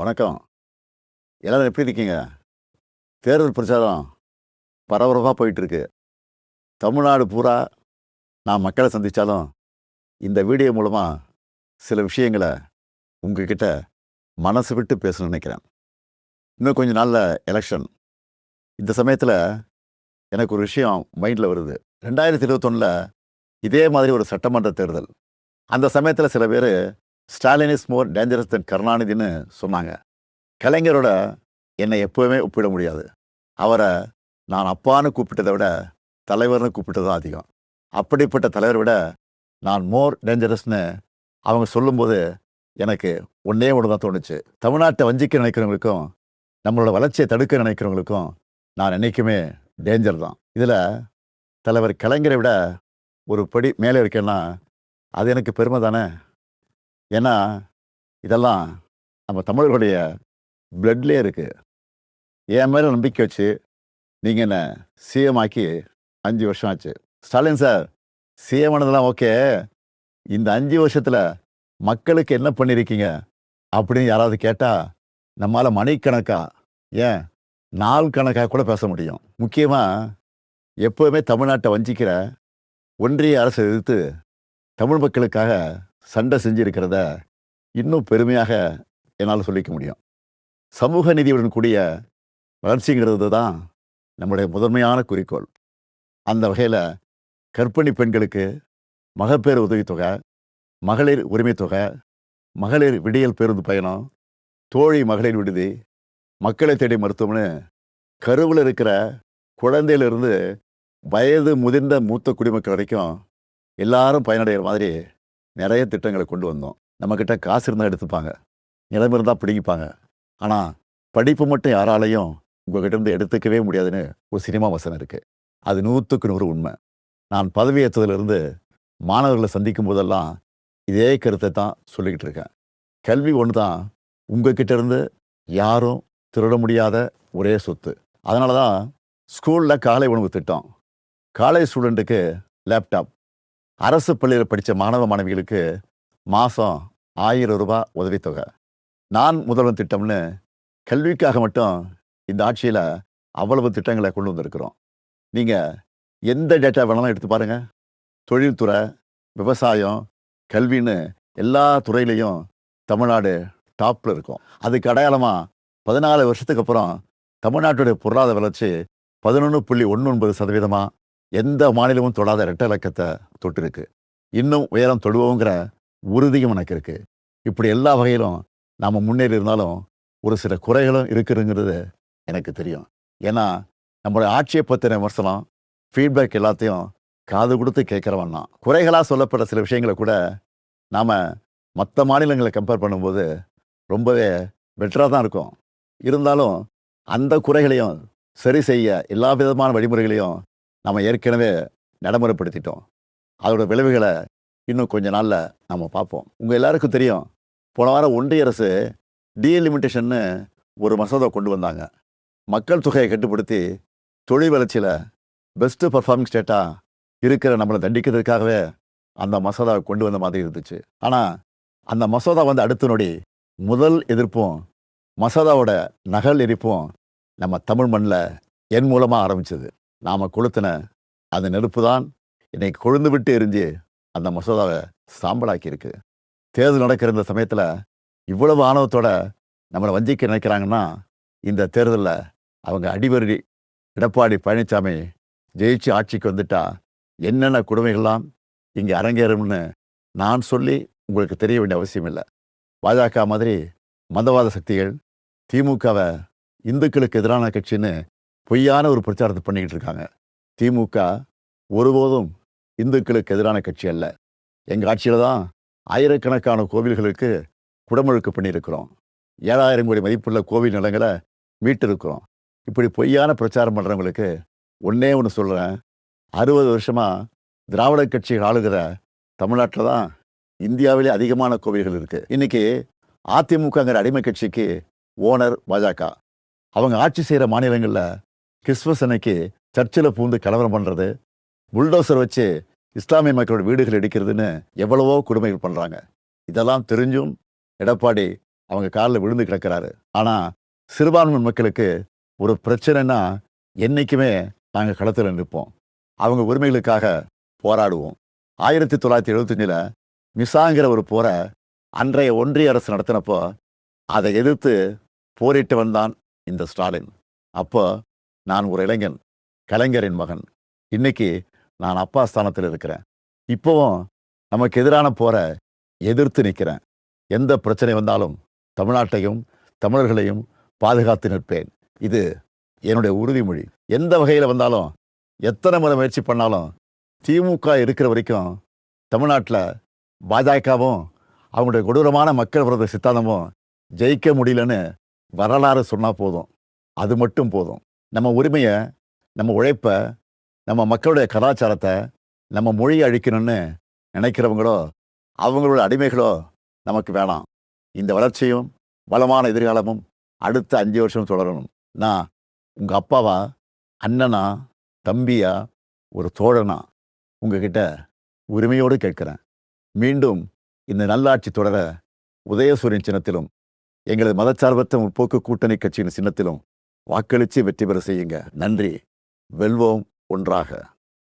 வணக்கம். எல்லாரும் எப்படி இருக்கீங்க? தேர்தல் பிரச்சாரம் பரபரப்பா போயிட்டுருக்கு. தமிழ்நாடு பூரா நான் மக்களை சந்திச்சாலும், இந்த வீடியோ மூலமா சில விஷயங்கள உங்ககிட்ட மனசு விட்டு பேசணும்னு நினைக்கிறேன். இன்னும் கொஞ்ச நாள்ல எலக்ஷன். இந்த சமயத்துல எனக்கு ஒரு விஷயம் மைண்ட்ல வருது. 2021ல இதே மாதிரி ஒரு சட்டமன்ற தேர்தல். அந்த சமயத்துல சில பேரு ஸ்டாலின் இஸ் மோர் டேஞ்சரஸ் தென் கருணாநிதின்னு சொன்னாங்க. கலைஞரோட என்னை எப்பவுமே ஒப்பிட முடியாது. அவரை நான் அப்பான்னு கூப்பிட்டதை விட தலைவர்னு கூப்பிட்டது தான் அதிகம். அப்படிப்பட்ட தலைவரை விட நான் மோர் டேஞ்சரஸ்னு அவங்க சொல்லும்போது எனக்கு ஒன்றே ஒன்று தான் தோணுச்சு. தமிழ்நாட்டை வஞ்சிக்க நினைக்கிறவங்களுக்கும் நம்மளோட வளர்ச்சியை தடுக்க நினைக்கிறவங்களுக்கும் நான் என்றைக்குமே டேஞ்சர் தான். இதில் தலைவர் கலைஞரை விட ஒரு படி மேலே இருக்கேன்னா அது எனக்கு பெருமை தானே. ஏன்னா இதெல்லாம் நம்ம தமிழர்களுடைய பிளட்லேயே இருக்குது. என் மேலே நம்பிக்கை வச்சு நீங்கள் என்ன சிஎம் ஆக்கி 5 வருஷம் ஆச்சு. ஸ்டாலின் சார் சிஎம் ஆனதெல்லாம் ஓகே, இந்த 5 வருஷத்தில் மக்களுக்கு என்ன பண்ணியிருக்கீங்க அப்படின்னு யாராவது கேட்டால் நம்மளால் மணிக்கணக்கா, ஏன் நாள் கணக்காக கூட பேச முடியும். முக்கியமாக எப்போவுமே தமிழ்நாட்டை வஞ்சிக்கிற ஒன்றிய அரசை எதிர்த்து தமிழ் மக்களுக்காக சண்டை செஞ்சிருக்கிறத இன்னும் பெருமையாக என்னால் சொல்லிக்க முடியும். சமூக நீதியுடன் கூடிய வளர்ச்சிங்கிறது தான் நம்முடைய முதன்மையான குறிக்கோள். அந்த வகையில் கர்ப்பிணி பெண்களுக்கு மகப்பேறு உதவித்தொகை, மகளிர் உரிமை தொகை, மகளிர் விடியல் பேருந்து பயணம், தோழி மகளிர் விடுதி, மக்களை தேடி மருத்துவம்னு கருவில் இருக்கிற குழந்தையிலிருந்து வயது முதிர்ந்த மூத்த குடிமக்கள் வரைக்கும் எல்லாரும் பயனடைகிற மாதிரி நிறைய திட்டங்களை கொண்டு வந்தோம். நம்மக்கிட்ட காசு இருந்தால் எடுத்துப்பாங்க, நிலைமை இருந்தால் பிடிங்கிப்பாங்க. ஆனால் படிப்பு மட்டும் யாராலையும் உங்கள்கிட்ட இருந்து எடுத்துக்கவே முடியாதுன்னு ஒரு சினிமா வசனம் இருக்குது. அது 100க்கு 100 உண்மை. நான் பதவியேற்றதிலிருந்து மாணவர்களை சந்திக்கும் போதெல்லாம் இதே கருத்தை தான் சொல்லிக்கிட்டு இருக்கேன். கல்வி ஒன்று தான் உங்ககிட்ட இருந்து யாரும் திருட முடியாத ஒரே சொத்து. அதனால தான் ஸ்கூலில் காலை உணவு திட்டம், காலேஜ் ஸ்டூடெண்ட்டுக்கு லேப்டாப், அரசு பள்ளியில் படித்த மாணவ மாணவிகளுக்கு மாதம் 1000 ரூபாய் உதவித்தொகை, நான் முதல்வன் திட்டம்னு கல்விக்காக மட்டும் இந்த ஆட்சியில் அவ்வளவு திட்டங்களை கொண்டு வந்திருக்கிறோம். நீங்கள் எந்த டேட்டா வேணாலும் எடுத்து பாருங்கள். தொழில்துறை, விவசாயம், கல்வின்னு எல்லா துறையிலையும் தமிழ்நாடு டாப்பில் இருக்கும். அதுக்கு அடையாளமாக 14 வருஷத்துக்கு அப்புறம் தமிழ்நாட்டுடைய பொருளாதார வளர்ச்சி 11.19% எந்த மாநிலமும் தொடாத இரட்டை இலக்கத்தை தொட்டிருக்கு. இன்னும் உயரம் தொடுவோங்கிற உறுதியும் எனக்கு இருக்கு. இப்படி எல்லா வகையிலும் நாம் முன்னேறி இருந்தாலும் ஒரு சில குறைகளும் இருக்குதுங்கிறது எனக்கு தெரியும். ஏன்னா நம்மளுடைய ஆட்சியை பற்றின விமர்சனம், ஃபீட்பேக் எல்லாத்தையும் காது கொடுத்து கேட்குறவன் தான். குறைகளாக சொல்லப்பட்ட சில விஷயங்களை கூட நாம் மற்ற மாநிலங்களை கம்பேர் பண்ணும்போது ரொம்பவே பெட்டராக தான் இருக்கும். இருந்தாலும் அந்த குறைகளையும் சரி செய்ய எல்லா விதமான வழிமுறைகளையும் நம்ம ஏற்கனவே நடைமுறைப்படுத்திட்டோம். அதோட விளைவுகளை இன்னும் கொஞ்ச நாளில் நம்ம பார்ப்போம். உங்கள் எல்லாருக்கும் தெரியும், போன வாரம் ஒன்றிய அரசு டீலிமிட்டேஷன்னு ஒரு மசோதா கொண்டு வந்தாங்க. மக்கள் தொகையை கட்டுப்படுத்தி தொழில் வளர்ச்சியில் பெஸ்ட்டு பர்ஃபார்மிங் ஸ்டேட்டாக இருக்கிற நம்மளை தண்டிக்கிறதுக்காகவே அந்த மசோதாவை கொண்டு வந்த மாதிரி இருந்துச்சு. ஆனால் அந்த மசோதா வந்து அடுத்த நொடி முதல் எதிர்ப்பும் மசோதாவோட நகல் எரிப்பும் நம்ம தமிழ் மண்ணில் என் மூலமாக ஆரம்பிச்சது. நாம் கொளுத்தின அந்த நெருப்பு தான் இன்னைக்கு கொழுந்து விட்டு எரிஞ்சு அந்த மசோதாவை சாம்பலாக்கியிருக்கு. தேர்தல் நடக்கிற இந்த சமயத்தில் இவ்வளவு ஆணவத்தோட நம்மளை வஞ்சிக்க நினைக்கிறாங்கன்னா, இந்த தேர்தலில் அவங்க அடிவருடி எடப்பாடி பழனிசாமி ஜெயிச்சு ஆட்சிக்கு வந்துட்டா என்னென்ன கொடுமைகள்லாம் இங்கே அரங்கேறும்னு நான் சொல்லி உங்களுக்கு தெரிய வேண்டிய அவசியம் இல்லை. பாஜக மாதிரி மதவாத சக்திகள் திமுகவை இந்துக்களுக்கு எதிரான கட்சின்னு பொய்யான ஒரு பிரச்சாரத்தை பண்ணிக்கிட்டு இருக்காங்க. திமுக ஒருபோதும் இந்துக்களுக்கு எதிரான கட்சி அல்ல. எங்கள் ஆட்சியில் தான் ஆயிரக்கணக்கான கோவில்களுக்கு குடமுழுக்கு பண்ணியிருக்கிறோம். 7000 கோடி மதிப்புள்ள கோவில் நிலங்களை மீட்டிருக்கிறோம். இப்படி பொய்யான பிரச்சாரம் பண்ணுறவங்களுக்கு ஒன்றே ஒன்று சொல்கிறேன், 60 வருஷமாக திராவிட கட்சிகள் ஆளுகிற தமிழ்நாட்டில் தான் இந்தியாவிலே அதிகமான கோவில்கள் இருக்குது. இன்றைக்கி அதிமுகங்கிற அடிமை கட்சிக்கு ஓனர் பாஜக. அவங்க ஆட்சி செய்கிற மாநிலங்களில் கிறிஸ்மஸ் அன்னைக்கு சர்ச்சில் பூந்து கலவரம் பண்ணுறது, புல்டோசர் வச்சு இஸ்லாமிய மக்களோட வீடுகள் இடிக்கிறதுன்னு எவ்வளவோ கொடுமைகள் பண்ணுறாங்க. இதெல்லாம் தெரிஞ்சும் எடப்பாடி அவங்க காலில் விழுந்து கிடக்கிறாரு. ஆனால் சிறுபான்மை மக்களுக்கு ஒரு பிரச்சனைன்னா என்றைக்குமே நாங்கள் களத்தில் நிற்போம். அவங்க உரிமைகளுக்காக போராடுவோம். 1975 மிசாங்கிற ஒரு போரை அன்றைய ஒன்றிய அரசு நடத்தினப்போ அதை எதிர்த்து போரிட்டவன் தான் இந்த ஸ்டாலின். அப்போ நான் ஒரு இளைஞன், கலைஞரின் மகன். இன்னைக்கு நான் அப்பா ஸ்தானத்தில் இருக்கிறேன். இப்போவும் நமக்கு எதிரான போரை எதிர்த்து நிற்கிறேன். எந்த பிரச்சனை வந்தாலும் தமிழ்நாட்டையும் தமிழர்களையும் பாதுகாத்து நிற்பேன். இது என்னுடைய உறுதிமொழி. எந்த வகையில் வந்தாலும் எத்தனை முறை முயற்சி பண்ணாலும் திமுக இருக்கிற வரைக்கும் தமிழ்நாட்டில் பாஜகவும் அவங்களுடைய கொடூரமான மக்கள் விரோத சித்தாந்தமும் ஜெயிக்க முடியலன்னு வரலாறு சொன்னால் போதும். அது மட்டும் போதும். நம்ம உரிமையை, நம்ம உழைப்பை, நம்ம மக்களுடைய கலாச்சாரத்தை, நம்ம மொழியை அழிக்கணும்னு நினைக்கிறவங்களோ அவங்களோட அடிமைகளோ நமக்கு வேணாம். இந்த வளர்ச்சியும் வளமான எதிர்காலமும் அடுத்த 5 வருஷம் தொடரணும். நான் உங்கள் அப்பாவா, அண்ணனா, தம்பியா, ஒரு தோழனா உங்ககிட்ட உரிமையோடு கேட்கிறேன். மீண்டும் இந்த நல்லாட்சி தொடர உதயசூரியன் சின்னத்திலும் எங்களது மதச்சார்பற்ற முற்போக்கு கூட்டணி கட்சியின் சின்னத்திலும் வாக்களித்து வெற்றி பெற செய்யுங்க. நன்றி. வெல்வோம் ஒன்றாக.